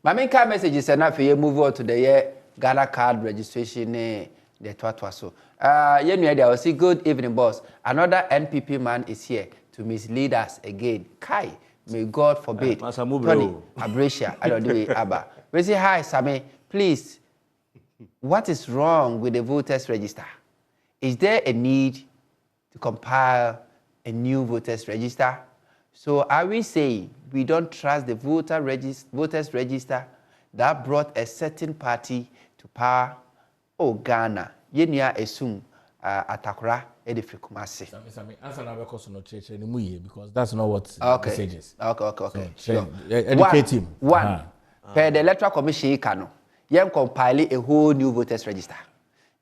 My main car message is enough for you move on to the year Ghana card registration the twatwa so. I will say good evening, boss. Another NPP man is here to mislead us again. Kai, may God forbid. Tony, Abresha, I don't do it, Abba. We say hi, Sammy. Please, what is wrong with the voters register? Is there a need to compile a new voters register? So are we saying we don't trust the voters register that brought a certain party to power? Oh, Ghana, yenya esum atakora edifri kumasi. Sami, answer na because no church anymore because that's not what the message is. Okay. So, sure. Educate him. One. Per the electoral commission kano, yen compile a whole new voters register.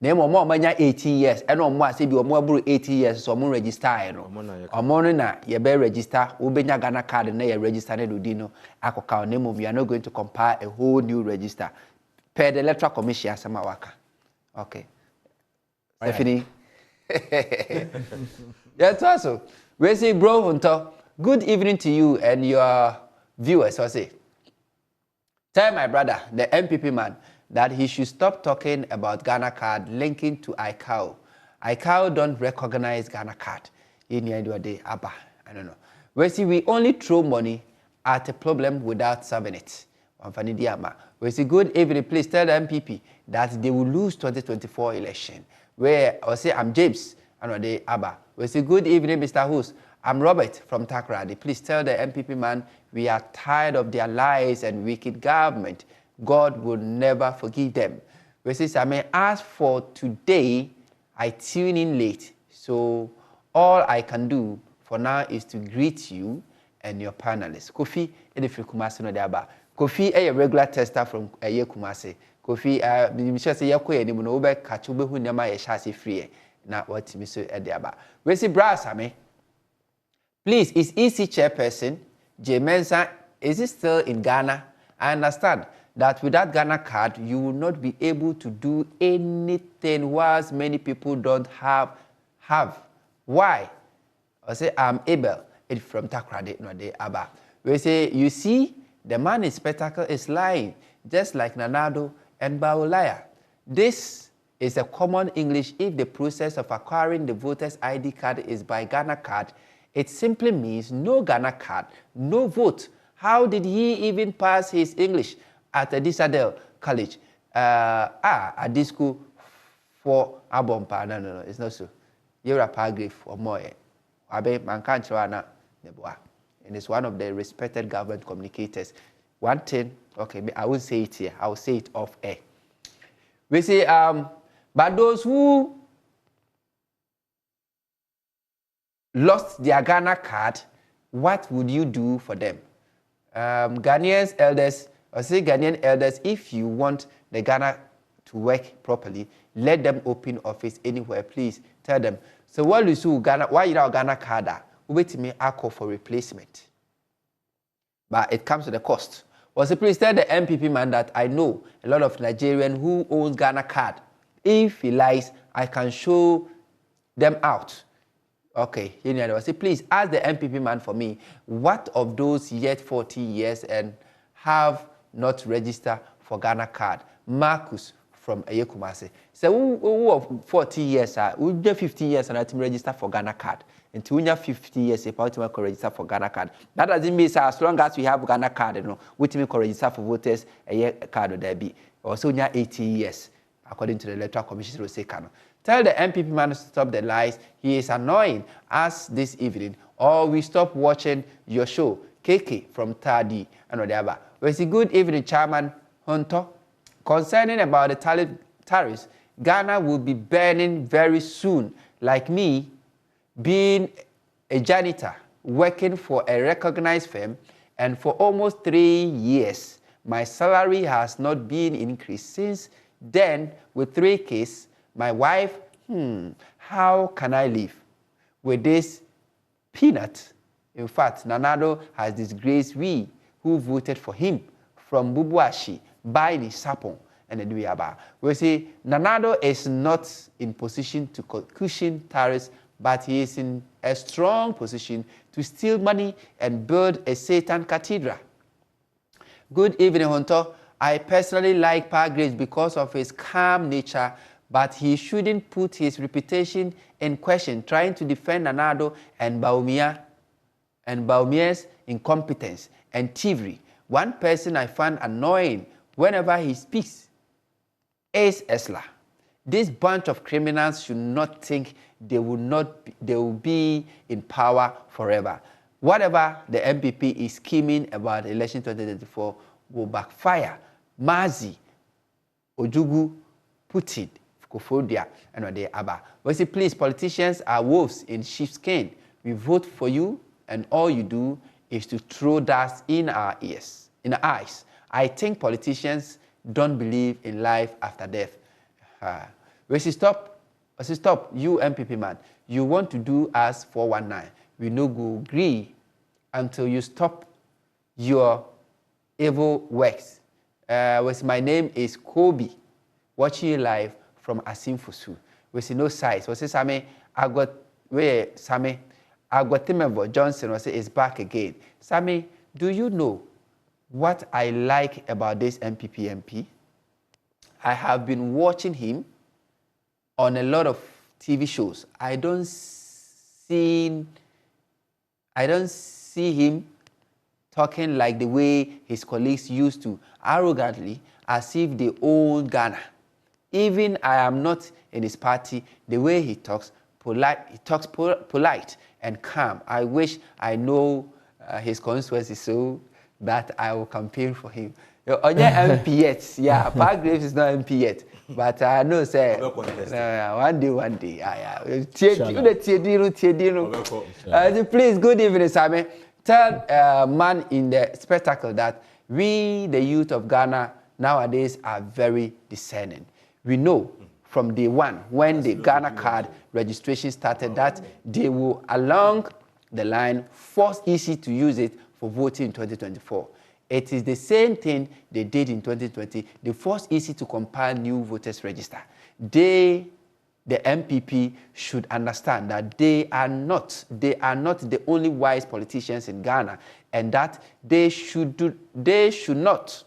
Name more manya 18 years, and on more say be more 18 years, so more register no. Omo na ye be register, ubenya Ghana card na ye register ne dino akoka name we are not going to compile a whole new register. Per the electoral commission asama waka. Okay. Stephanie. Yes, also. We say, bro, Hunter, good evening to you and your viewers. I say, tell my brother, the MPP man, that he should stop talking about Ghana card linking to ICAO. ICAO don't recognize Ghana card. In the end of the day, I don't know. We see, we only throw money at a problem without solving it. We say, good evening, please tell the MPP that they will lose 2024 election. Where I say, I'm James, and the Abba. We say, good evening, Mr. Host. I'm Robert from Takrady. Please tell the MPP man we are tired of their lies and wicked government. God will never forgive them. We say, I may ask for today, I tune in late. So all I can do for now is to greet you and your panelists. Kofi, Edifri Kumasi no Daba. Kofi, a regular tester from Kumasi. Kofi, Michelle say yakwe ni muno ube kachube hu nyama ye shasi free na what miso ediaba. We see brass ame. Please, is EC chairperson J Mensa, is he still in Ghana? I understand that without Ghana card, you will not be able to do anything whilst many people don't have. Why? I say I'm able. It's from Takrady no de Aba. We say you see the man in spectacle is lying, just like Nanado and Baulaya. This is a common English. If the process of acquiring the voter's ID card is by Ghana card, it simply means no Ghana card, no vote. How did he even pass his English at Adisadel College? At this school for Abompa. No, it's not so. You're a paragraph or more. Abe Mankanchwana Neboa. And it's one of the respected government communicators. One thing, okay, I won't say it here, I will say it off air. We say, but those who lost their Ghana card, what would you do for them? Ghanaian elders, I say Ghanaian elders, if you want the Ghana to work properly, let them open office anywhere, please. Tell them. So what you do Ghana, why you have Ghana card? Wait me, I call for replacement. But it comes with a cost. Well, so please tell the MPP man that I know a lot of Nigerians who owns Ghana card. If he lies, I can show them out. Okay, you know, say please ask the MPP man for me, what of those yet 40 years and have not registered for Ghana card? Marcus from Kumasi. So who of 40 years, who 50 years and I register for Ghana card? Until we have 50 years, if I register for Ghana card. That doesn't mean as long as we have Ghana card, you know, we can register for voters a year card or there be. Also, we have 80 years, according to the electoral commission will say Kano. Tell the MPP man to stop the lies. He is annoying us this evening, or we stop watching your show. KK from Tadi and whatever. We say good evening, Chairman Hunter. Concerning about the tariffs, Ghana will be burning very soon. Like me, being a janitor, working for a recognized firm, and for almost 3 years, my salary has not been increased since then. With 3 kids, my wife, how can I live with this peanut? In fact, Nanado has disgraced we who voted for him from Bubuashi, Baini, Sapon, and Eduyaba. We say Nanado is not in position to cushion tariffs, but he is in a strong position to steal money and build a Satan cathedral. Good evening, Hunter. I personally like Pa Graves because of his calm nature, but he shouldn't put his reputation in question trying to defend Nanado and Baumia's incompetence and thievery. One person I find annoying whenever he speaks is Esla. This bunch of criminals should not think they will be in power forever. Whatever the MPP is scheming about election 2024 will backfire. Mazi, Ojugu, Putin, Kofodia, and Ode Aba. We say, please, politicians are wolves in sheep's skin. We vote for you, and all you do is to throw dust in our ears, in our eyes. I think politicians don't believe in life after death. We say, stop, you MPP man. You want to do us 419. We no go agree until you stop your evil works. My name is Kobe, watching you live from Asimfusu. We see no size. We say, Sammy, I got Timothy Johnson. We say, is back again. Sammy, do you know what I like about this MPP MP? I have been watching him on a lot of TV shows. I don't see him talking like the way his colleagues used to, arrogantly, as if they own Ghana. Even I am not in his party, the way he talks, polite and calm. I wish I know his constituency so that I will campaign for him. On your MP yet, yeah, Park Graves is not MP yet, but I know, say, one day, please, good evening, Sammy. Tell man in the spectacle that we, the youth of Ghana, nowadays are very discerning. We know from day one, when the Ghana card registration started, that they will, along the line, force EC to use it for voting in 2024. It is the same thing they did in 2020. They forced EC to compile new voters register. The MPP should understand that they are not the only wise politicians in Ghana, and that they should not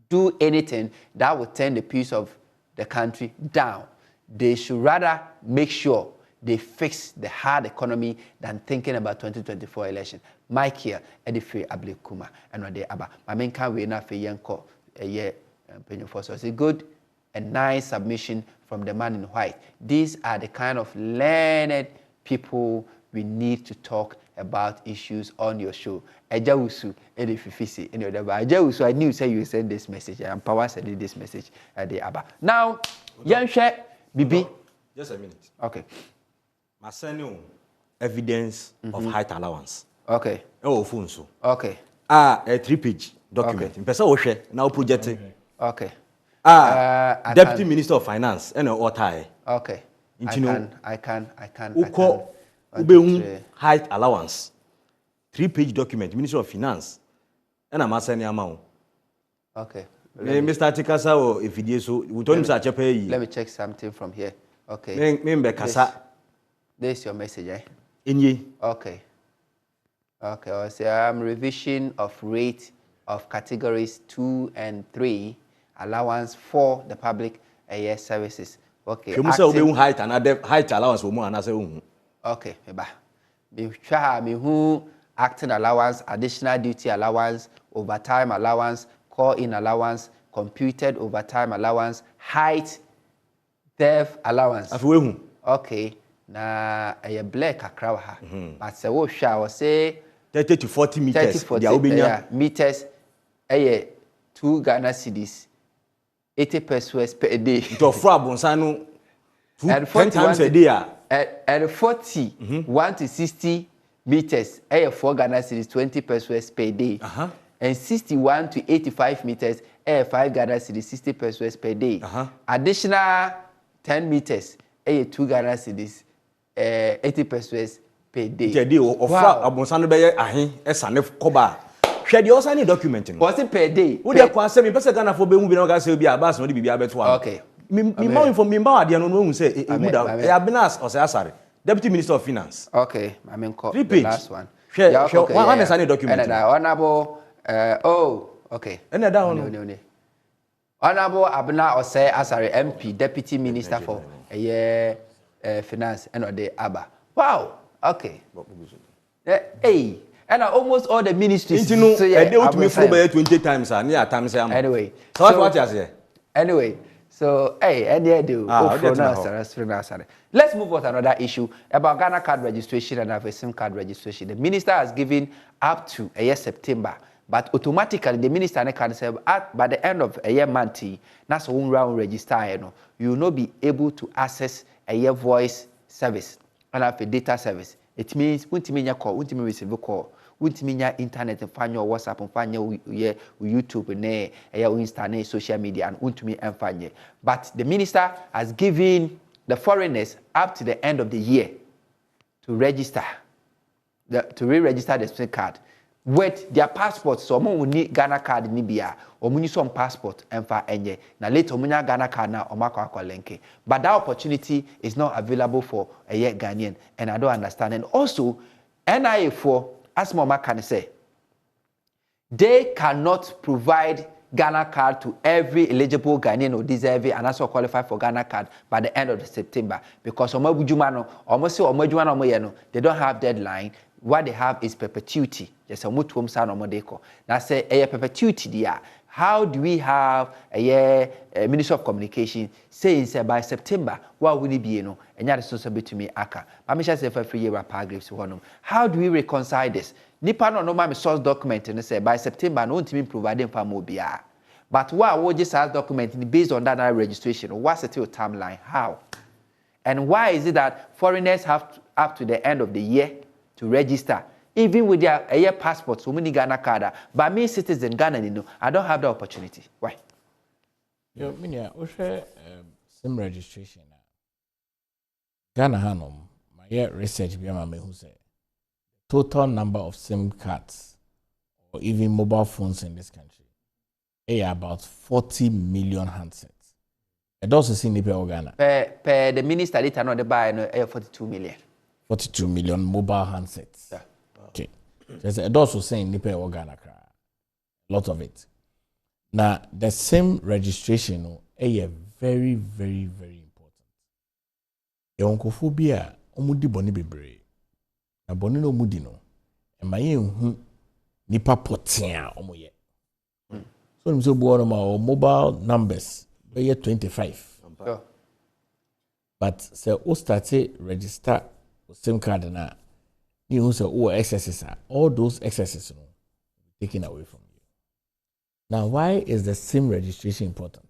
do anything that will turn the peace of the country down. They should rather make sure they fix the hard economy than thinking about 2024 election. Mike here, Edife Ablekuma, and Ode Aba. My main can we na fe yenko a year for so it's a good and nice submission from the man in white. These are the kind of learned people we need to talk about issues on your show. Ejawusu, Edififisi, and Ode Aba. Ejawusu, I knew say you send this message. I am power sending this message at the Aba. Now, Yanshe, Bibi. Just a minute. Okay. My sending evidence of height allowance. Okay. Oh, phone so. Okay. A 3-page document. In person, we now project. Okay. Deputy Minister of Finance. And Otai. Okay. I can. Height allowance. 3-page document. Minister of Finance. And I'm asking amount. Okay. Mr. Tikasa or if he so, we told him such a pay. Let me check something from here. Okay. This is your message, eh? Okay. Okay, I'll say revision of rate of categories 2 and 3, allowance for the public services. Okay. Height and height allowance for more and okay, acting allowance, additional duty allowance, overtime allowance, call-in allowance, computed overtime allowance, height theft allowance. Okay. Na a black akra but say wo hwa say 30 to 40 meters. 30 meters 2 Ghana cedis 80 pesos per day. To fra bonsano 10 times a day. And 41 to 60 meters 4 Ghana cedis 20 pesos per day. And 61 to 85 meters 5 Ghana cedis 60 pesos per day. Additional 10 meters 2 Ghana cedis 80 pesos per day. Wow. Abonsano be ahin esane koba. Hwe de also any document no. Was it per day? Wo de kwa se me pese Ghana for be hu bi na ga se bi abas no de bibia beto am. Okay. Me ma inform me ba ade no no hu se e hu da. E abinas o se asare. Deputy Minister of Finance. Okay, I mean the last one. Hwe one esane document. And honorable okay. And that one. No. Honorable Abena Osei Asare MP, Deputy Minister for Finance and Ode Aba. Wow. Okay. Hey. And almost all the ministries. So yeah, they want to me for 20 times. Anyway. So what you say? Anyway. So, hey, and yeah, do. Let's move on to another issue about Ghana card registration and have SIM card registration. The minister has given up to a year September, but automatically the minister can say by the end of a year month, that's one round register, you will not be able to access a year voice service and have a data service. It means ultimately call, ultimately receive a call. Ultimately internet and find your WhatsApp and find your YouTube and Insta social media and ultimately and find. But the minister has given the foreigners up to the end of the year to register, to re-register the SIM card with their passports. So we need Ghana card in Libya or we need some passport and for enye. Now later we need Ghana card now or lenke. But that opportunity is not available for a year Ghanaian, and I don't understand. And also NIA4, as Mama can say, they cannot provide Ghana card to every eligible Ghanaian who deserve it and also qualify for Ghana card by the end of September because they don't have deadline. What they have is perpetuity. Just a mutuum san omodeko. Now say a perpetuity there. How do we have a Ministry of Communication saying say by September what will it be and that is also to me aka. Permission say for 3 year paragraphs one. How do we reconcile this? Nipa no my source document and say by September no team providing for mobile. But what would just have document based on that registration? What's the timeline? How? And why is it that foreigners have up to the end of the year to register, even with their year passports, so many Ghana card, but me citizen Ghana, I don't have the opportunity. Why? Yo, minya, SIM registration. Ghana Hanum, my research beyond me who say total number of SIM cards or even mobile phones in this country about 40 million handsets. It also see Nipe Ghana. Per the minister later no the buy 42 million. 42 million mobile handsets. Yeah. Okay. It also saying Nipe Ghana. A lot of it. Now the SIM registration is very, very, very important. Onkophobia omudi boni bebre. Na boni no mudi no. Emaye hu nipa potia omoye. So nimso buo no ma mobile numbers be 25. Sure. But say o start register SIM card na you say o excesses all those excesses no taken away from you. Now why is the SIM registration important?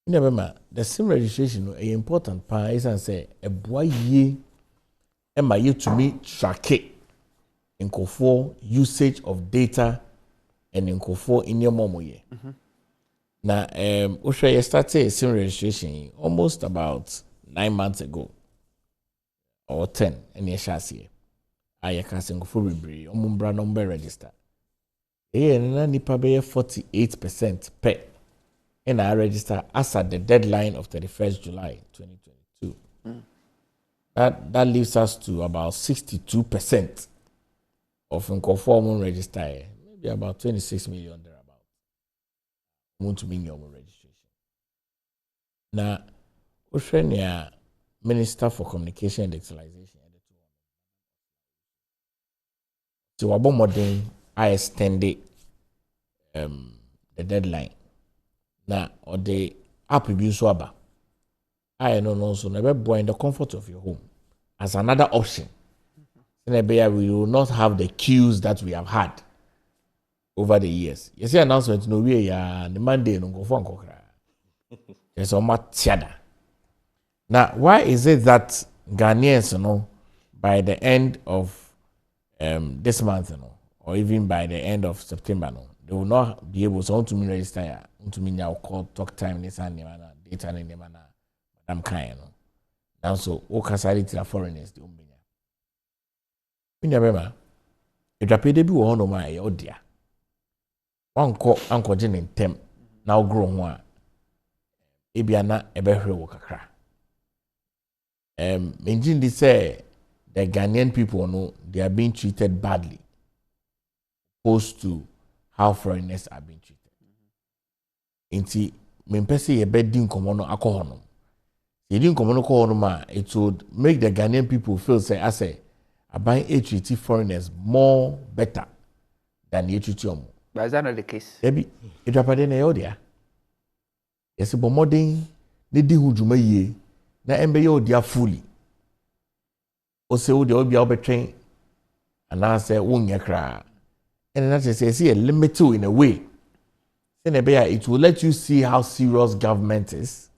You know, the SIM registration is important part is and say a boy ye am I to me track it in for usage of data and in for in your momo ye. Now Osha started SIM registration almost about 9 months ago or 10 and ye shasi I can sing for rebre omumbra number register. Na nipa be 48% pay. And I register as at the deadline of 31st July 2022. That leaves us to about 62% of conform register, maybe about 26 million thereabout. Want to mean your registration. Now, Australia Minister for Communication and Digitalization. So, about modern, I extended the deadline. Now, or the app review swabber. I know so never boy in the comfort of your home as another option. We will not have the queues that we have had over the years. You see announcement no way the Monday no go for nkokra. There's a much tiada. Now, why is it that Ghanaians by the end of this month or even by the end of September they will not be able to register to me now call talk time this and data and madam kind now so all casari to the foreigners the umbenya remember if you pay the bill no my oh dear one call uncle Jin in tem now grow one ebiana ebehre wo kakra engine say the Ghanaian people they are being treated badly opposed to how foreigners are being treated. Inti mempese ye bedding komono akohono. Yedin komono kohono it would make the Ghanaian people feel say I say buying treaty foreigners more better than the treaty omo. But is that not the case? Debi it rapade na yodia. Yes, but modern ne di hujuma ye na embe yodia fully. O se wo de obi a obetwen ana say wonye kra. And that is say a limit to in a way. It will let you see how serious government is.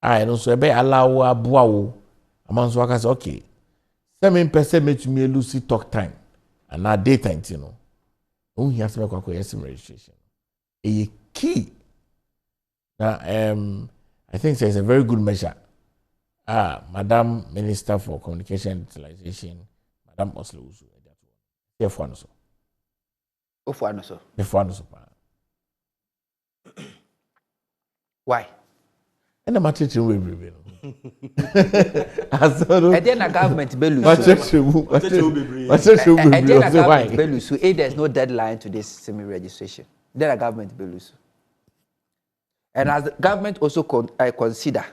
I don't so allow abuawo. Among so I can say okay. 7% make me lose talk time and now daytime, you know. Oh, he has to make a registration. A key. Now, I think there's a very good measure. Madam Minister for Communication and Digitalization, Madam Oslo Usu. Why? And I'm actually we then a government belus. There's no deadline to this semi-registration. Then a government belus. And as the government also consider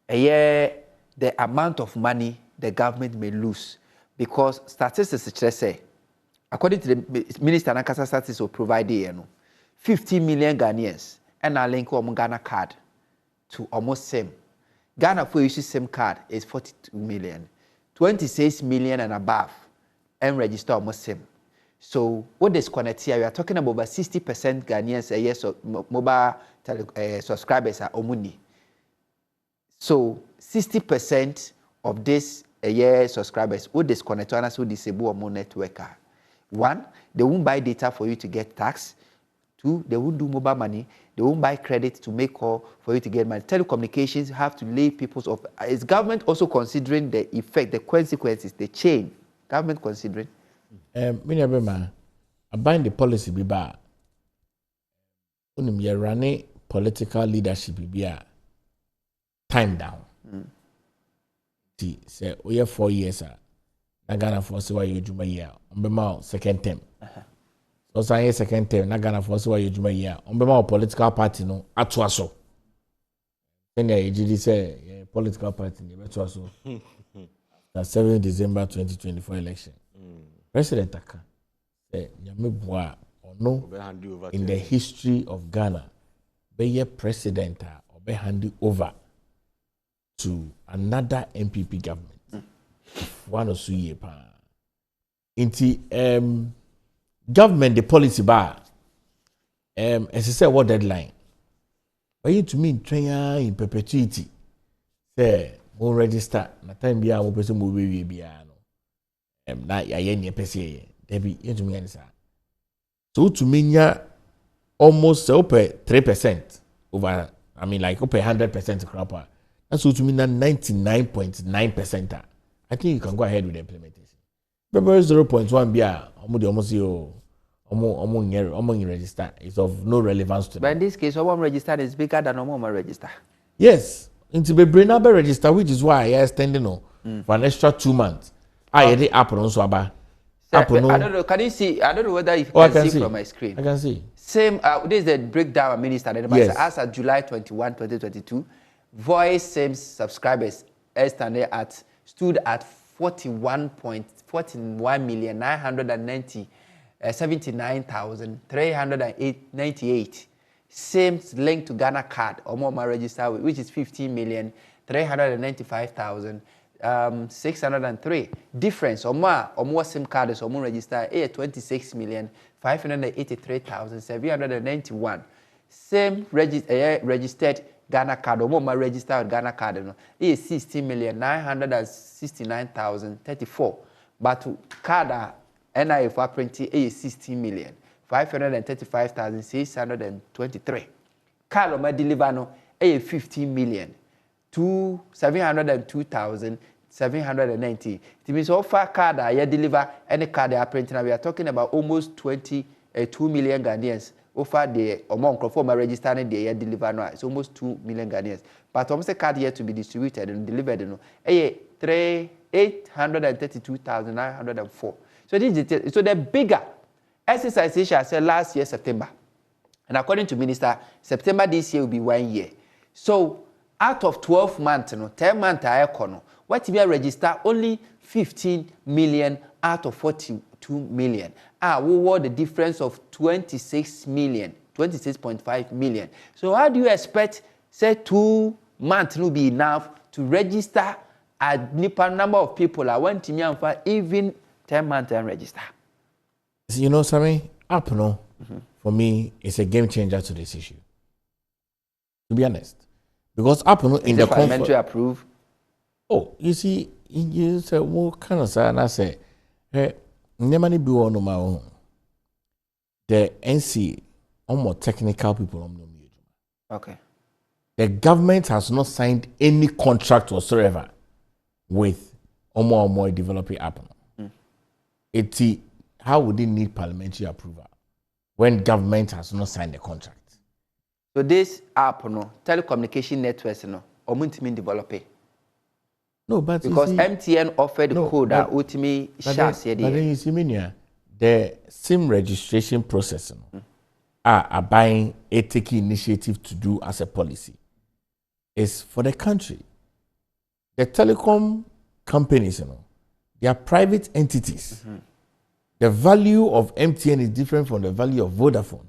the amount of money the government may lose, because statistics say, according to the Minister Nakasa statistics will provide 50 million Ghanaians and a link Ghana card to almost same. Ghana for issue SIM card is 42 million, 26 million and above, and register almost SIM. So what disconnect here? We are talking about 60% Ghanaians a year mobile subscribers are omuni. So 60% of this a year subscribers would disconnect and also disable a network. One, they won't buy data for you to get tax. Two, they won't do mobile money. They won't buy credit to make call for you to get money. Telecommunications have to lay people's off. Is government also considering the effect, the consequences, the chain? Government considering? I bind the policy be bad. You're running political leadership be time down. See, say we have 4 years. I Ghana for say why you do my year. On second term. So say second term. Na Ghana for say why you do my year. On be my political party no atuaso. Then the EGD say political party no atuaso. The 7th December 2024 election. President Aka say nyame boa ono in the history of Ghana be president or be hand over to another MPP government. One or 2 years. Inti government the policy bar as I said what deadline. But you to mean train in perpetuity. Say more register na time bia mo person mo we bia no. Na ya ye ne pese there be you to me answer. So to mean almost over 3% over like over 100% crop. That's what to mean 99.9%. I think you can go ahead with the implementation. But 0.1 bia almost you register is of no relevance to them. But in this case, one register is bigger than one register. Yes, into the brain register, which is why I extending for an extra 2 months. I the app on so about. I don't know. Can you see? I don't know whether you can see from my screen. I can see. Same. This is the breakdown Minister. Yes. As of July 21, 2022, voice same subscribers stood at 41,979,398. Same link to Ghana card or more register, which is 15,395,603. Difference or more SIM cards or more register 26,583,791. Same registered Ghana card or more registered Ghana card is 16,969,034. But card NIA for printing is 16,535,623. Card or my deliver no 15,702,790. It means so far card I deliver any card they are printing. We are talking about almost 2 million Ghanaians. Offer the amount of my registering the year deliver no, it's almost 2 million Ghanaians. But almost a card here to be distributed and delivered no, 832,904. So this is so the bigger Exercise issue I said last year, September. And according to Minister, September this year will be 1 year. So out of 12 months, 10 months, what if you register only 15 million out of 42 million? We want the difference of 26 million, 26.5 million. So how do you expect, say, 2 months will be enough to register a number of people? I want to even 10 months and register. You know, Sammy, app for me is a game changer to this issue. To be honest, because app in the comfort approve. Oh, you see, you say what kind of say, and I say, hey, never be one of my own. The NC more technical people on the Okay. The government has not signed any contract whatsoever with more developing app. How would they need parliamentary approval when government has not signed the contract? So this app, telecommunication networks, omuntimi develop it. No, but because see, MTN offered the code that ultimately shares here. But then you see, the SIM registration process are buying a taking initiative to do as a policy is for the country. The telecom companies, they are private entities. The value of MTN is different from the value of Vodafone.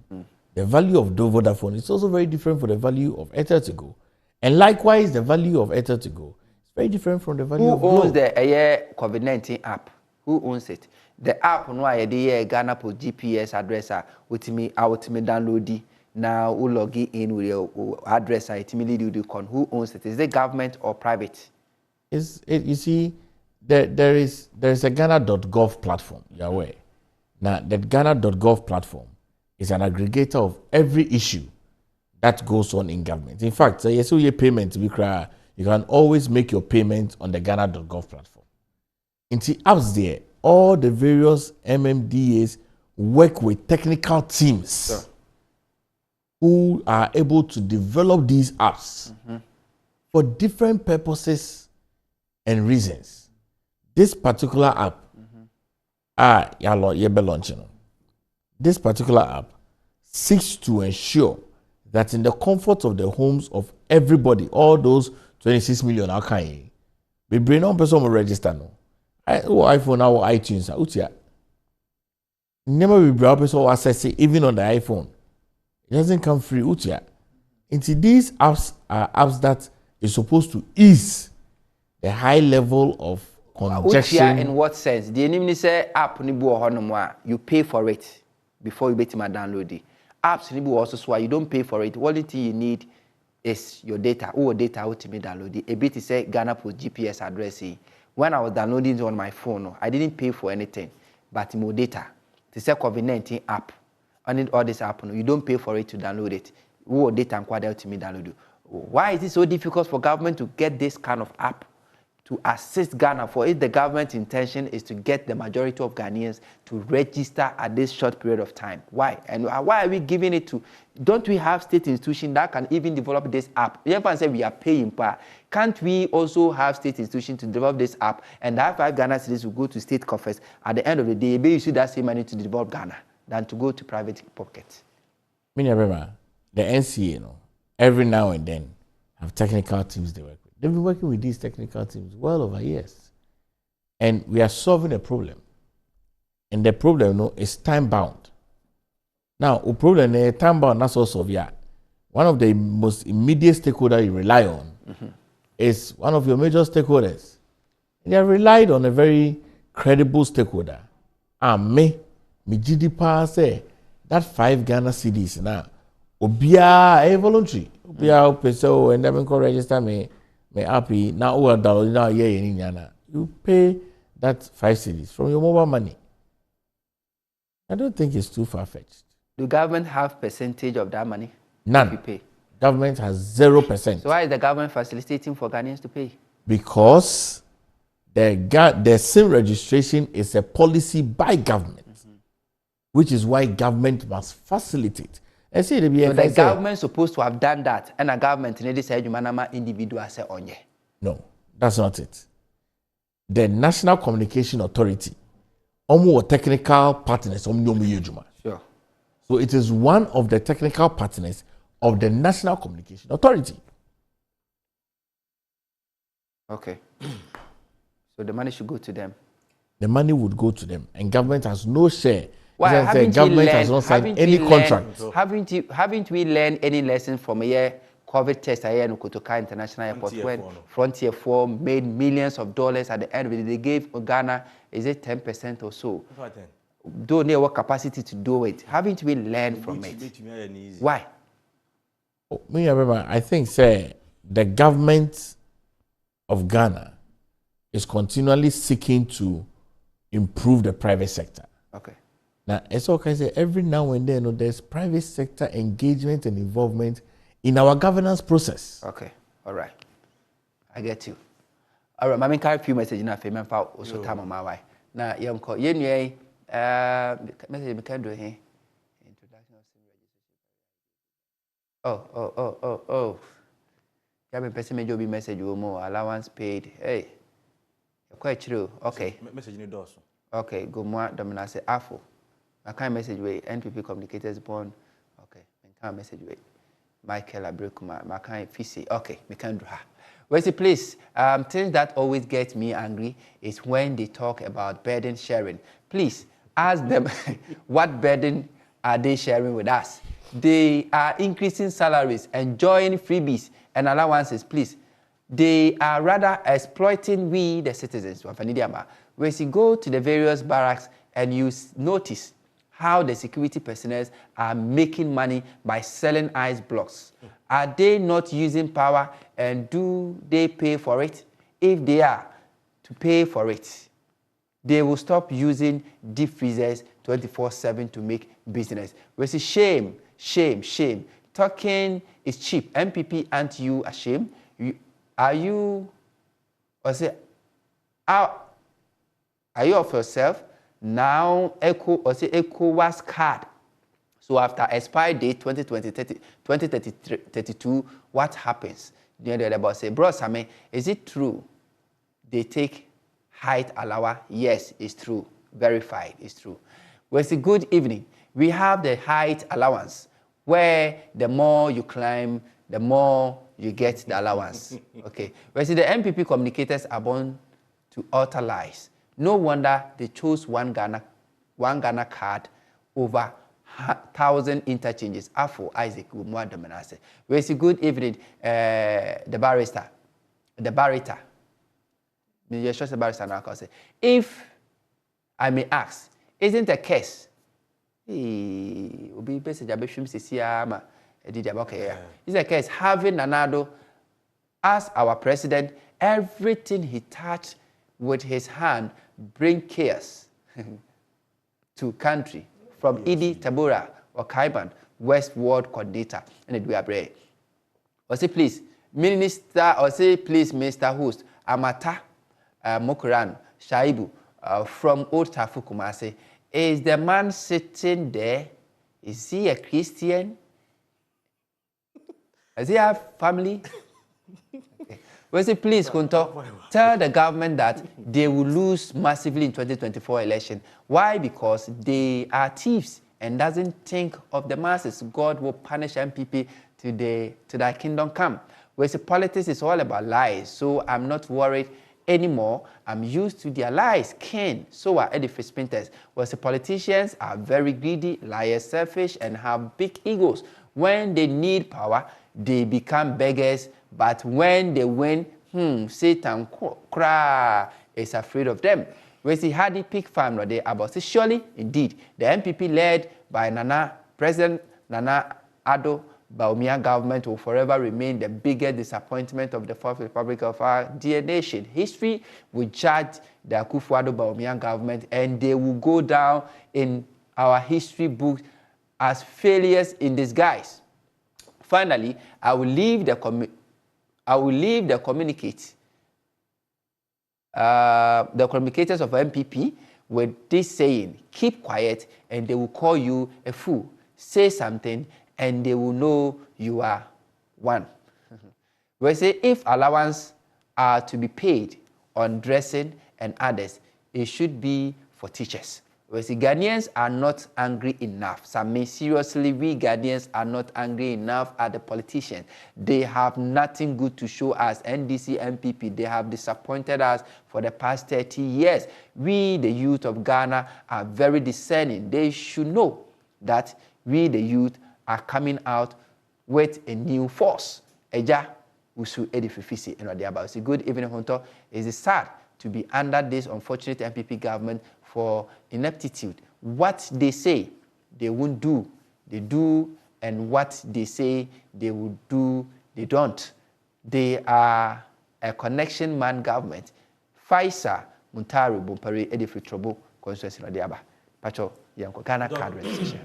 The value of Vodafone is also very different from the value of Airtel to Go. And likewise, the value of Airtel to Go is very different from the value of Glo. Who owns the COVID-19 app? Who owns it? The app, no idea, Ghana for GPS address, with me download it. Now, who log in with your address, who owns it? Is it government or private? You see, there is a Ghana.gov platform, you're aware. Now, the Ghana.gov platform is an aggregator of every issue that goes on in government. In fact, yes, your payment you can always make your payment on the Ghana.gov platform. In the apps there, all the various MMDAs work with technical teams who are able to develop these apps for different purposes and reasons. This particular app, this particular app seeks to ensure that in the comfort of the homes of everybody, all those 26 million we bring on person will register no. iPhone or iTunes, never will be person will access it even on the iPhone. It doesn't come free. Into these apps are apps that is supposed to ease the high level of congestion. In what sense? The enemy say app you pay for it before you download it. Apps also so you don't pay for it. Only thing you need is your data. Data ultimately download it. A bit is say Ghana Post GPS address. When I was downloading it on my phone, I didn't pay for anything, but more data. To say COVID-19 app. I need all this app. You don't pay for it to download it. Data and ultimately download it. Why is it so difficult for government to get this kind of app to assist Ghana? For it, the government's intention is to get the majority of Ghanaians to register at this short period of time. Why? And why are we giving it to? Don't we have state institutions that can even develop this app? Everyone say we are paying, but can't we also have state institutions to develop this app? And that 5 Ghana citizens will go to state coffers. At the end of the day, maybe you should that same money to develop Ghana than to go to private pockets. The NCA, every now and then have technical teams they work with. They've been working with these technical teams well over years. And we are solving a problem. And the problem is time bound. Now, the problem is time bound, that's also one of the most immediate stakeholders you rely on is one of your major stakeholders. And they are relied on a very credible stakeholder. And me GDP say that 5 Ghana cedis now. Obia a voluntary. Obia peso and then can register me happy now now you pay that 5 cedis from your mobile money. I don't think it's too far-fetched. Do government have percentage of that money? None. You pay? Government has 0%. So why is the government facilitating for Ghanaians to pay? Because the SIM registration is a policy by government, which is why government must facilitate. And see, so the government is supposed to have done that, and a government need to say individual say onye. No, that's not it. The National Communication Authority almost technical partners. Sure. So it is one of the technical partners of the National Communication Authority. Okay. So the money should go to them. The money would go to them, and government has no share. Why haven't government has not signed any contract? Haven't we learned any lessons from a year COVID test here in Kotoka International Airport when Frontier 4 made millions of dollars at the end of it? They gave Ghana, is it 10% or so? Don't know what capacity to do it. Haven't we learned from it? Why? I think, say, the government of Ghana is continually seeking to improve the private sector. Okay. Now, as I say, every now and then, there's private sector engagement and involvement in our governance process. Okay. All right. I get you. All right. I carry a few messages now. For me, also time on my way. Now, young call. Message we can do here. Introduction of SIM registration. Oh. You have a person may be message you more allowance paid. Hey. Quite true. Okay. Message in the okay. Go more. Domina say Afo. I can't message way. NPP communicators born. Okay. I can't message way. Michael Abrikuma. I can't fisi. Okay. Me can do her. Well, see, please. Things that always get me angry is when they talk about burden sharing. Please ask them what burden are they sharing with us. They are increasing salaries, enjoying freebies and allowances. Please. They are rather exploiting we, the citizens. When you go to the various barracks and you notice how the security personnel are making money by selling ice blocks, are they not using power, and do they pay for it? If they are to pay for it, they will stop using deep freezers 24/7 to make business. We say shame. Talking is cheap. MPP, aren't you ashamed? Are you of yourself now? ECOWAS card. So after expiry date 2032, what happens? The other about say, bro, Sammy, is it true they take height allowance? Yes, it's true. Verified, it's true. Well, it's a good evening. We have the height allowance, where the more you climb, the more you get the allowance. Okay. Well, see, the MPP communicators are born to utter lies. No wonder they chose one Ghana card over 1,000 interchanges. Afo Isaac Umuadamanase. Well, see, good evening, the barrister. If I may ask, isn't a case? It's a case having Nanado as our president, everything he touched with his hand bring chaos to country. From Idi Tabura or Kaiban, Westward Coordinator, and it we are brave. Or say please, Minister, or say please, Mr. Host, Amata Mokuran Shaibu from Old Tafu Kumasi. Is the man sitting there? Is he a Christian? Does he have family? Okay. Well, say, please, Kunto, tell the government that they will lose massively in 2024 election. Why? Because they are thieves and doesn't think of the masses. God will punish MPP to thy kingdom come. Well, say, politics is all about lies, so I'm not worried anymore. I'm used to their lies. So are edifice painters. Well, say, politicians are very greedy, liars, selfish, and have big egos. When they need power, they become beggars, but when they win, Satan is afraid of them. We see Hardy Peak Farm there about it. Surely, indeed, the MPP led by President Nana Addo Bawumia government will forever remain the biggest disappointment of the Fourth Republic of our dear nation. History will judge the Akufo-Addo Bawumia government, and they will go down in our history books as failures in disguise. Finally, I will leave the communicators of MPP with this saying: keep quiet, and they will call you a fool. Say something, and they will know you are one. We say if allowance are to be paid on dressing and others, it should be for teachers. We see Ghanaians are not angry enough. Some may seriously, we Ghanaians are not angry enough at the politicians. They have nothing good to show us. NDC, MPP, they have disappointed us for the past 30 years. We, the youth of Ghana, are very discerning. They should know that we, the youth, are coming out with a new force. Eja, Usu Edififisi, and Radiaba. Say, good evening, Hunter. It is sad to be under this unfortunate MPP government for ineptitude. What they say they won't do, they do, and what they say they will do, they don't. They are a connection man government. Faisa Muntari Bumpari Edifi Trouble constituency no diaba. Pacho Yanko Ghana card registration.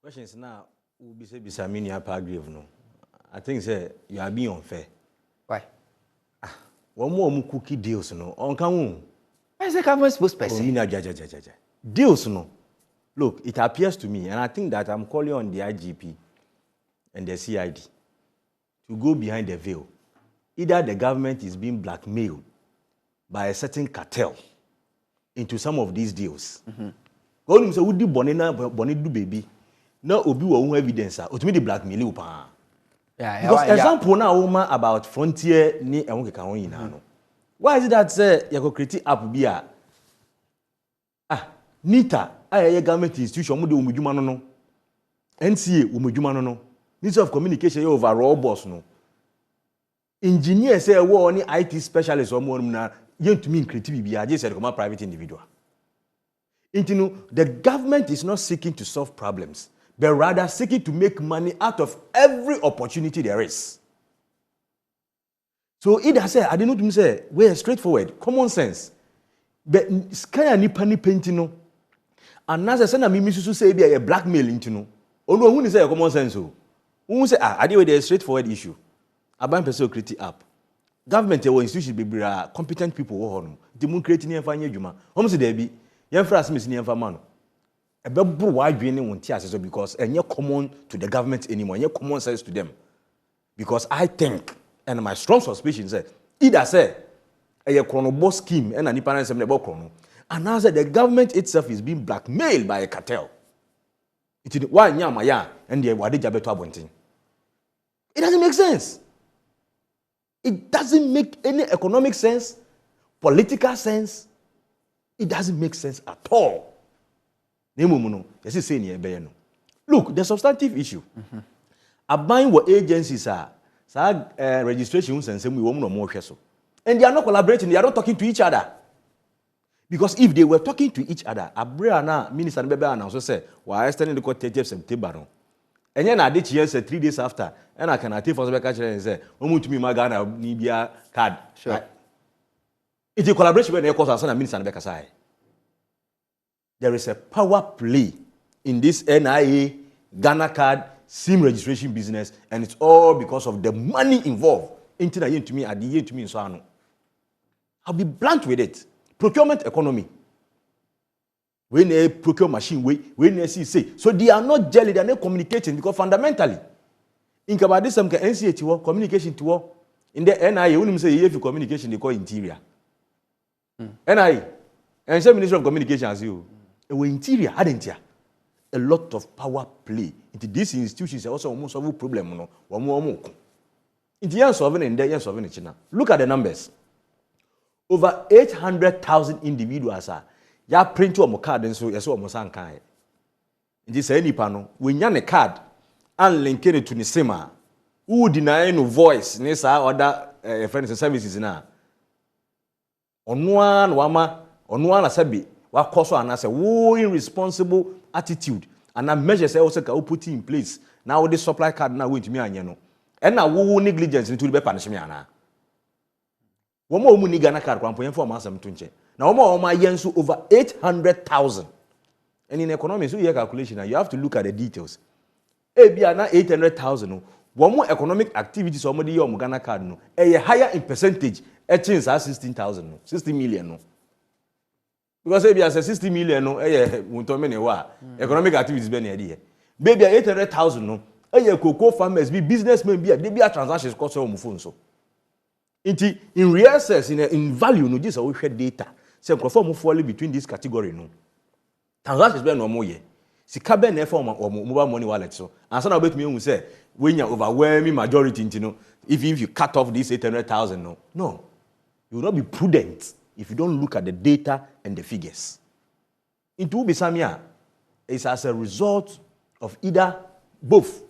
Questions now will be said Bisamini Apagrive no. I think say you are being unfair. Why? One more cookie deals no. On come. I say government spokesperson. Deals no. Look, it appears to me, and I think that I'm calling on the IGP and the CID to go behind the veil. Either the government is being blackmailed by a certain cartel into some of these deals. Go say we do bonnet do baby. No obi wo evidence ultimately the blackmail pa. Yeah, because example now about frontier ni ehun keka won yina no. Why is it that say you go create app bi NITA a government institution mo de omudwuma no NCA omudwuma no Ministry of Communication ye overall boss no engineer say wo ni IT specialist o mo na yentumi create bibia je say come private individual. The government is not seeking to solve problems, but rather seeking to make money out of every opportunity there is. So either say, I didn't say, we're straightforward, common sense. But sky ni painting no. And as I said, I mean, Mrs. say be a blackmail into no. Oh no, who say a common sense? Who say I deal with a straightforward issue. I buy person create app. Government or institution be competent people who are the moon creating and finding juma. Home say there be. Yan for us miss ni yan man. E be bro why dwene won ti asese because enye common to the government anymore. Enye common sense to them. Because I think and my strong suspicion say either say a chronobo scheme and an nipa nsem nebo chrono and now say the government itself is being blackmailed by a cartel. It why nyama ya and the wade jabeto abontin. It doesn't make sense. It doesn't make any economic sense, political sense. It doesn't make sense at all. Look, the substantive issue. Abiding what agencies are, registrations and some women or more so. And they are not collaborating, they are not talking to each other. Because if they were talking to each other, Abriana, Minister Bebe also said, why extending the court 30th September. And then I did here 3 days after, and I can take for the catcher and say, to me, my Ghana Nibia card. Sure. It's a collaboration with the course and Minister Bekasai. There is a power play in this NIA, Ghana card, SIM registration business, and it's all because of the money involved. Into the to me, at the to me, and so on. I'll be blunt with it. Procurement economy. When they procure machine, when they say, so they are not jelly, they are not communicating because fundamentally, in about this, some NCA to work, communication to work. In the NIA, when you say if you communication, they call interior. NIA, and some Ministry of Communication as you. We interior, hadn't ya? A lot of power play into these institutions. Also, almost solve problem. No, one more. Into years solving in there, years solving in China. Look at the numbers. Over 800,000 individuals are. Ya print your card and so yes, almost unkind. In this any panel, when you have a card and link it to the SIMA, who deny no voice, nessa other friends and services now. On one asabi. What cause and I say, who irresponsible attitude and a measures also can put in place. Now the supply card now going to me and you know. And now who negligence into the punishment. One more money Ghana card point for mass tunche. Now more my yensu over 800,000. And in economics, so your calculation, you have to look at the details. Now 800,000. One more economic activity somebody your Ghana card no. A higher in percentage, a chance as 16,000, 60 million no. Because if you have 60 million, no, economic activities be near Baby 800,000, no, cocoa farmers be businessmen be they be a transactions cost on phone so. In real sense, in value, no, this is our data. Say conform fall between this category no. Transactions be no more ye. Sika be na form or mobile money wallet so. And so now bet me say when you overwhelming majority if you cut off this 800,000 no. You will not be prudent if you don't look at the data and the figures. Into Bisamia is as a result of either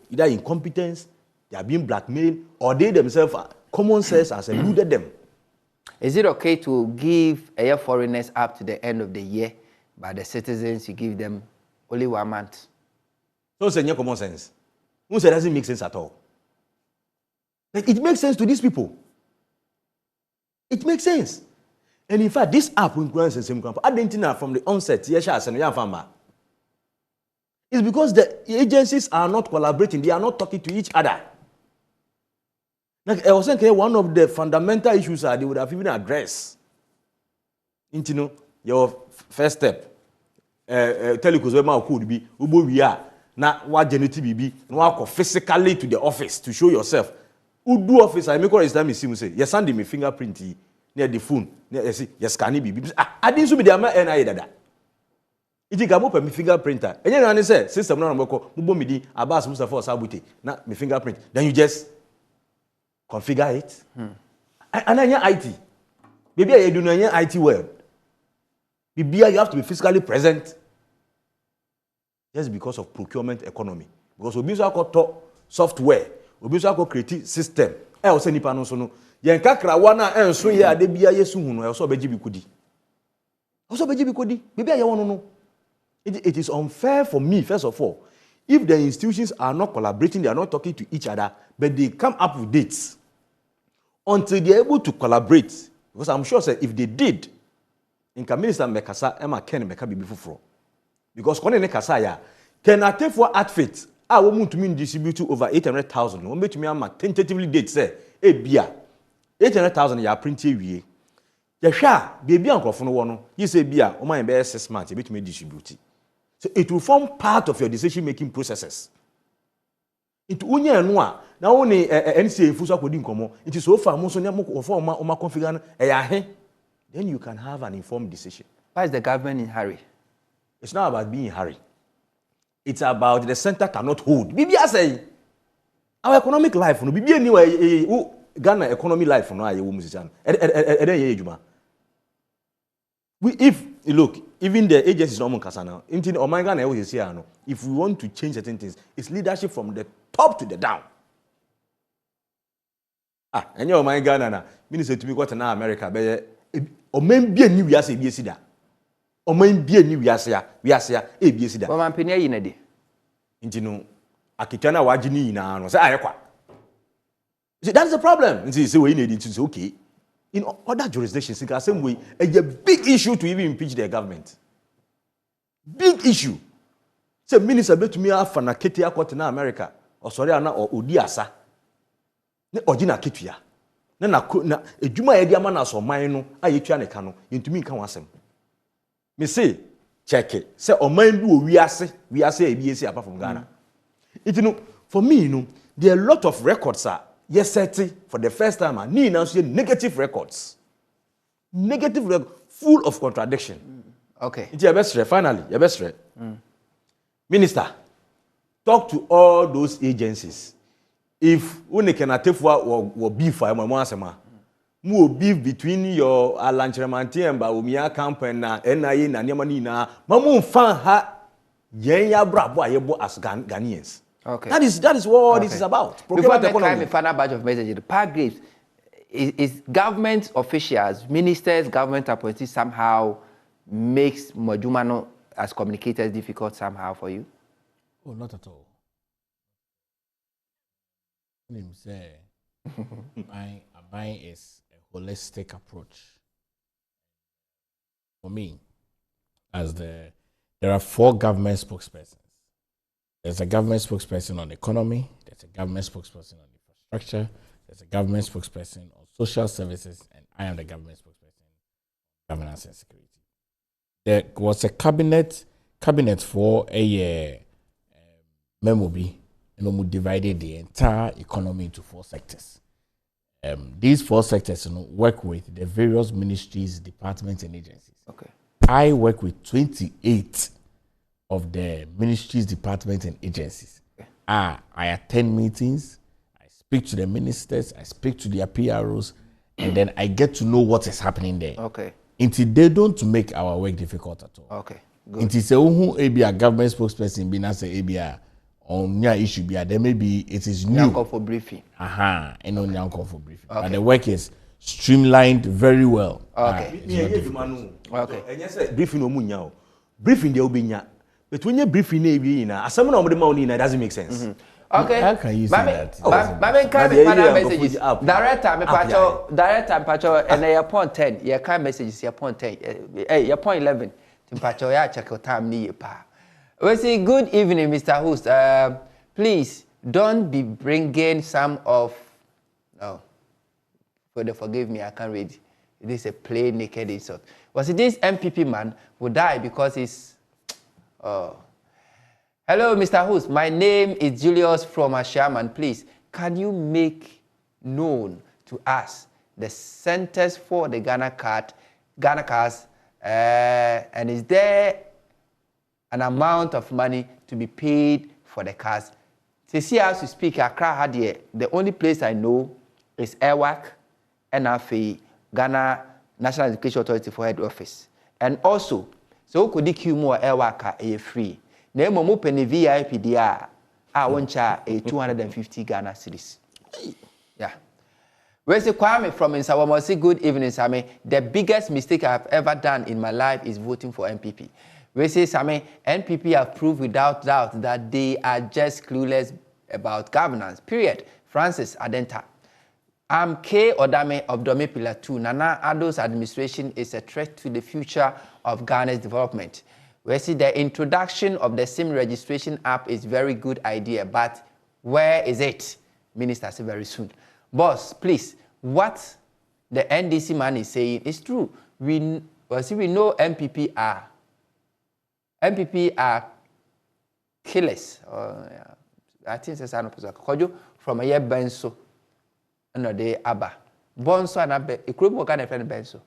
incompetence, they are being blackmailed, or they themselves common sense has eluded them. Is it okay to give foreigners up to the end of the year, but the citizens you give them only 1 month? So it's a common sense. Who said it doesn't make sense at all? Like it makes sense to these people. It makes sense. And in fact, this app influences the same company. I didn't know from the onset, it's because the agencies are not collaborating, they are not talking to each other. Like I was saying, one of the fundamental issues they would have even addressed. Your first step, telecos could be we are now what genetic be now physically to the office to show yourself. Who do office? I make all this time you say, you send me fingerprint near the phone, near you scan it. I didn't be the NIA dada. It can open my fingerprinter. And then I say, system no number, Mubomidi, Abbas Mustafa Sabuti, na my fingerprint. Then you just configure it. And then IT. Maybe you do not IT well. Maybe you have to be physically present. Just because of procurement economy. Because we use software, we use creative system. I also need to know. Yen kakra wana enso ye ade bia yesu hunu also beji bikodi. Also beji bikodi. Maybe I want to know. It is unfair for me, first of all, if the institutions are not collaborating, they are not talking to each other, but they come up with dates until they are able to collaborate. Because I'm sure that if they did, in Minister Mekasa, Emma Ken Meka be before. Because when they Mekasa, can I take for outfit? I want to mean distribute over 800,000. I want to me am tentatively date say, bia 800,000 ya print we. Ya sha baby ankrofo no wo no. You say bia o man be 6 months, you me distribute. So it will form part of your decision making processes. Into unya no a na wo ne NCA fu so akodi nkomo. It is so far mo so nya mo form ma configure no then you can have an informed decision. Why is the government in a hurry? It's not about being in a hurry. It's about the center cannot hold. Bibi say our economic life no bibi anyway Ghana economy life no aye wo musician. If you look, even the agencies no kasa now. Intin o man Ghana e wo say no. If we want to change certain things, it's leadership from the top to the down. Enye o man Ghana na minister to be got na America be o man bia ni wiase bi esida. O man bia ni wiase e bi esida. O man penia yi na de. Intino akitana waji ni na no say ayekwa. See, that's the problem. See, we need it to okay. In other jurisdictions, in the same way, it's a big issue to even impeach their government. Big issue. Say minister be to me afa na ketia court na America or sorry ana or odi asa. Ne ogina ketua. Na ejuma ye dia ma na so man no ayetua ne ka no yentumi nka wasem. Me say check it. Say o man du wiase e bi esi apart from Ghana. It for me there are a lot of records yes, for the first time, I need now negative records. Negative records, full of contradiction. Okay. It's your best finally, your best Minister, talk to all those agencies. If we can take for beef, more beef between your Alancheramanti and Baumia camp and NIA and Yamanina, Mamu fan ha Yenya Brabo Ayebo as Ghanaians. Okay. That is what this is about. Before I climb a final batch of messages, the Park Grapes, is government officials, ministers, government appointees somehow makes Mojumano as communicators difficult somehow for you? Oh, not at all. Buying is a holistic approach. For me, there are 4 government spokespersons. There's a government spokesperson on economy, there's a government spokesperson on infrastructure, there's a government spokesperson on social services, and I am the government spokesperson on governance and security. There was a cabinet for a memo B, and we divided the entire economy into 4 sectors. these 4 sectors work with the various ministries, departments, and agencies. Okay. I work with 28 of the ministries, departments, and agencies. Okay. I attend meetings, I speak to the ministers, I speak to their PROs, and then I get to know what is happening there. Okay. Until they don't make our work difficult at all. Okay. Good. Until say who a government spokesperson be not say ABI on near issue be there, maybe it is new. Call for briefing. And only call for briefing. Okay. But the work is streamlined very well. Okay. Okay. And yes, briefing no munya. Briefing there will be nya. But when you briefing na someone on the money doesn't make sense. Mm-hmm. Okay. How can you say that? But can be messages. Director, me pacho, and your point 10. Your kind messages, your point 10. Your point 11. Timpacho ya check your time ni pa. We say good evening, Mr. Host. Please don't be bringing some of. No. Forgive me, I can't read. This is a plain naked insult. Was it this MPP man who died because he's. Hello, Mr. Host. My name is Julius from Ashaman. Please, can you make known to us the centers for the Ghana cars, and is there an amount of money to be paid for the cars? See, as we speak, Accra had here. The only place I know is Airwork, NFA, Ghana National Education Authority for Head Office, and also. So could you more Airwork a free? Name mo penny VIP dia won't charge a 250 Ghana cedis. Yeah. Where's the Kwame from Insawamosi? Good evening, Sammy. The biggest mistake I've ever done in my life is voting for MPP. We say, Sammy, NPP have proved without doubt that they are just clueless about governance. Period. Francis Adenta. I'm K. Odame of Dome Pillar 2. Nana Addo's administration is a threat to the future of Ghana's development. We see the introduction of the SIM registration app is very good idea, but where is it? Minister said very soon. Boss, please, what the NDC man is saying is true. We know MPP are killers. I think it's an opposite. From a year benso. No, they Abba. Bonso and Abba. A group of kind of friend Benso.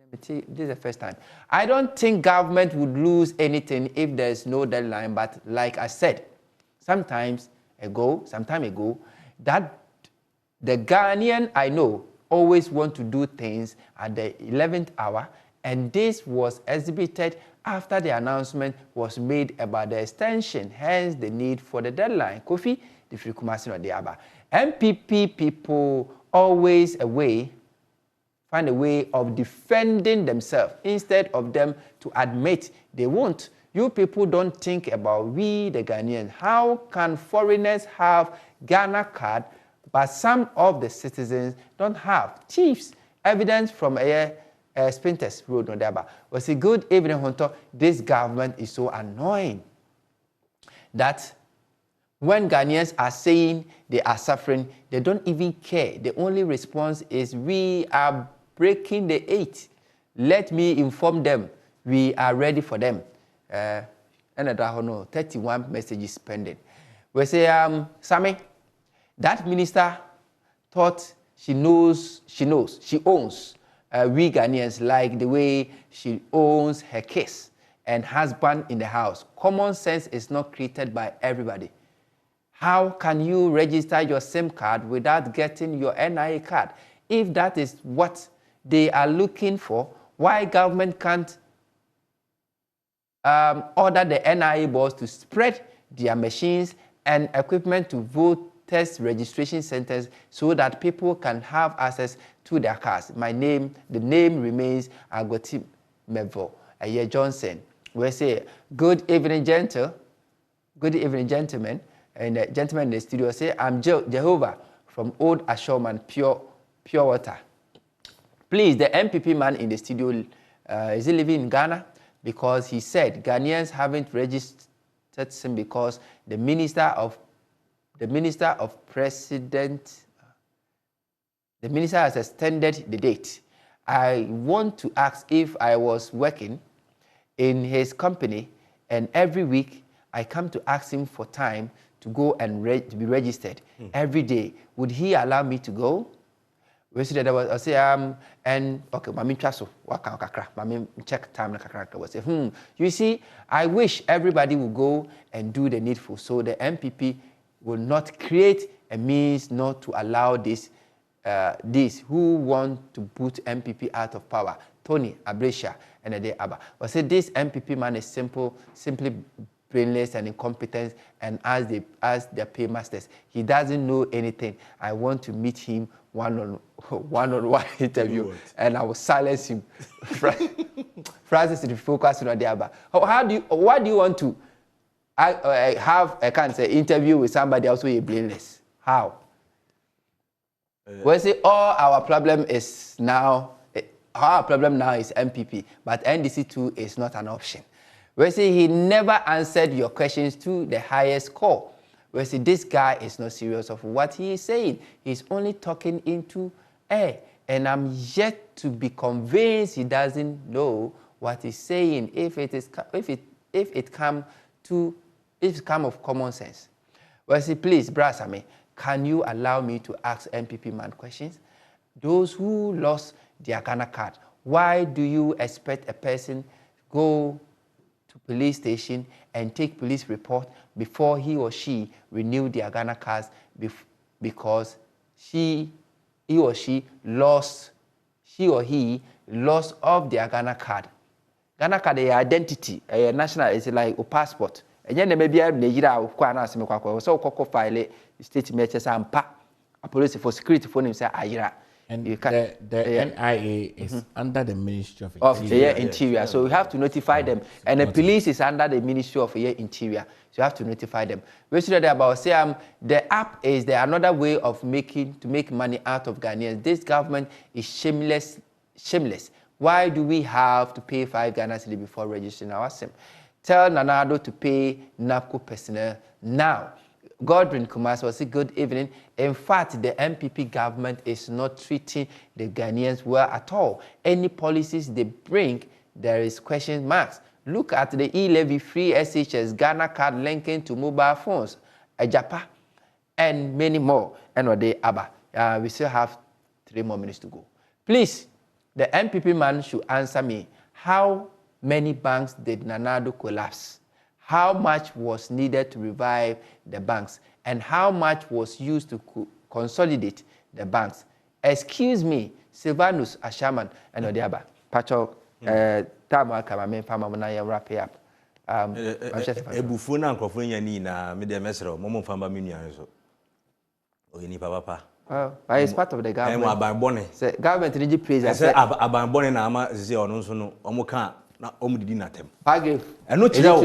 This is the first time. I don't think government would lose anything if there's no deadline. But like I said, some time ago, that the Ghanaian I know always want to do things at the 11th hour, and this was exhibited after the announcement was made about the extension. Hence, the need for the deadline. Kofi, the Frikumasin or the Abba. MPP people always find a way of defending themselves instead of them to admit they won't. You people don't think about we, the Ghanaians. How can foreigners have Ghana card, but some of the citizens don't have? Chiefs, evidence from Spinters Road, Nodaba. Was a good evening, Hunter. This government is so annoying that when Ghanaians are saying they are suffering, they don't even care. The only response is, we are breaking the 8. Let me inform them. We are ready for them. And I don't know, 31 messages pending. We say, Sammy, that minister thought she owns we Ghanaians like the way she owns her kids and husband in the house. Common sense is not created by everybody. How can you register your SIM card without getting your NIA card? If that is what they are looking for, why government can't order the NIA boards to spread their machines and equipment to voters registration centers so that people can have access to their cards? The name remains Agoti Mevo, Johnson. We say, good evening, gentlemen. And the gentleman in the studio say, I'm Jehovah from Old Ashoman, pure water. Please, the MPP man in the studio, is he living in Ghana? Because he said Ghanaians haven't registered him because the minister has extended the date. I want to ask if I was working in his company and every week I come to ask him for time to go and to be registered every day. Would he allow me to go? We see that there was, I say, and okay, mami chaso, waka kakra, mami check time na kakra. We say, you see, I wish everybody would go and do the needful, so the MPP will not create a means not to allow this who want to put MPP out of power. Tony Abresha and the day Abba. We say this MPP man is simply brainless and incompetent, and as their paymasters, he doesn't know anything. I want to meet him one-on-one interview, and I will silence him. Francis is focused on the Abba. Why do you want to have I can't say interview with somebody else who is blameless? How? We say our problem now is MPP, but NDC2 is not an option. We say he never answered your questions to the highest call. We say this guy is not serious of what he is saying. He's only talking into air, and I'm yet to be convinced he doesn't know what he's saying. If it come of common sense. We say, please, Brasame, can you allow me to ask MPP man questions? Those who lost their Ghana card, why do you expect a person go to police station and take police report before he or she renew their Ghana cards because he or he lost of their Ghana card? Ghana card is identity, a national, it's like a passport. And then maybe I file state measures and a police for security for him say ayira. And the NIA is under the Ministry of Interior. Interior. So we have to notify them. And the police is under the Ministry of Interior. So you have to notify them. We should know about say the app is another way of make money out of Ghanaians. This government is shameless. Why do we have to pay 5 Ghana cedis before registering our SIM? Tell Nanado to pay NAPCO personnel now. Godwin Kumasi was a good evening. In fact, the MPP government is not treating the Ghanaians well at all. Any policies they bring, there is question marks. Look at the e-levy free SHS, Ghana card linking to mobile phones, Ajapa, and many more. And what they Abba. We still have 3 more minutes to go. Please, the MPP man should answer me. How many banks did Nanado collapse? How much was needed to revive the banks? And how much was used to consolidate the banks? Excuse me, Silvanus Ashaman and Odiaba. Pacho, Tama Kamamen Famamana wrap it up. Ebufuna and Crofuna na Media Mesro, Momo Famba Miniazo. Oni Papa. Well, it's part of the government. I'm about Bonnie. Government really praise. I said about Bonnie Nama Zio, Omoka. Na omudinatem. Pagif. And no chira.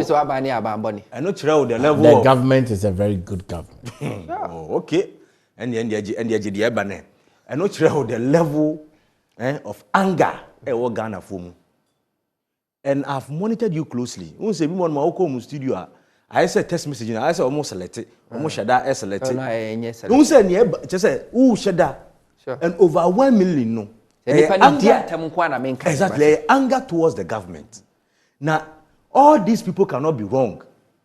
And no chira the level. The government is a very good government. Oh, okay. And the ebane. And no chira the level of anger what Ghana for. And I've monitored you closely. When say one ma oko mu studio I said text message I said almost selected. Almost shada selected. When say near just say who shada. And over 1 million no. Exactly, anger towards the government. Now, all these people cannot be wrong,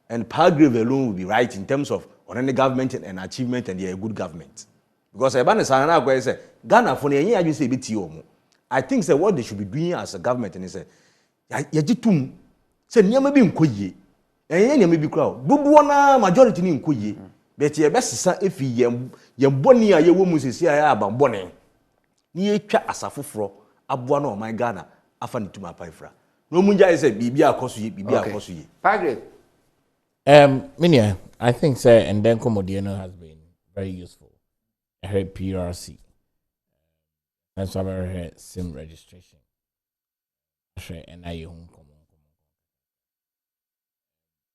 and Palgrave alone will be right in terms of running government and achievement and a good government. Because Ghana for the say I think say what they should be doing as a government and say yajitum say nyama bi nkoye nyama bi crowd bubuona majority ni nkoye but ye best efi yem boni a ye wo mu sesi a abambone ni twa asafoforo aboa na o man Ghana afa ne tuma paifra no munja say bibia akoso ye Pagre Minia, I think sir and then Comodiano has been very useful. I heard PRC and so I heard SIM registration.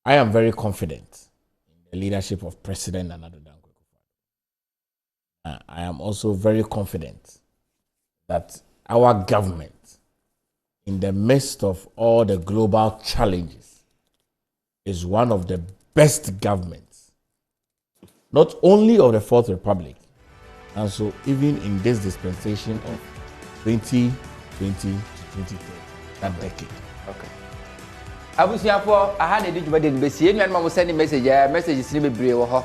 I am very confident in the leadership of President Nana Addo Dankwa Akufo-Addo. I am also very confident that our government, in the midst of all the global challenges, is one of the best governments, not only of the Fourth Republic, and so even in this dispensation of 2020 to 2030, that decade. Okay. Abusiafo, I had a digital besi. Anyone was sending messages ni bebre wo ho.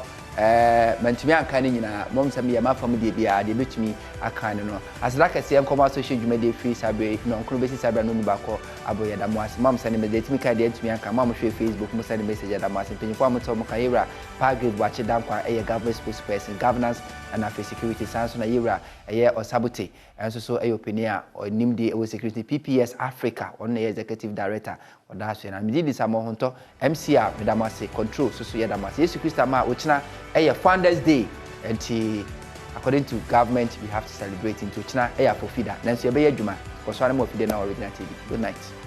mantumi anka ne nyina mom sɛ me ma fam de bia de betumi aka ne no asra kɛse nkɔmɔ social dwumade free sabe no nkro besi sabe no nuba kɔ aboyɛ da mo ase mom sɛ ne me de timi ka de ntumi anka mom hwɛ Facebook mo sɛ ne message da mo ase mpanyinfo amoto mo ka yewra Pargrade wache dankwa ɛyɛ government spokesperson governance and affairs security sans na yewra ɛyɛ Osabote ɛnso so ɛyɛ opinion onim de ɛwɔ security PPS Africa ɔno na ɛyɛ executive director ɔda so na me di samo honto MCA medamase control so yɛ damase Yesu Christ ma ochina ɛyɛ Founders Day and according to government we have to celebrate into ochina ɛyɛ for fida nanso yɛbɛyɛ adwuma kɔso ana mo fide na original TV. Good night.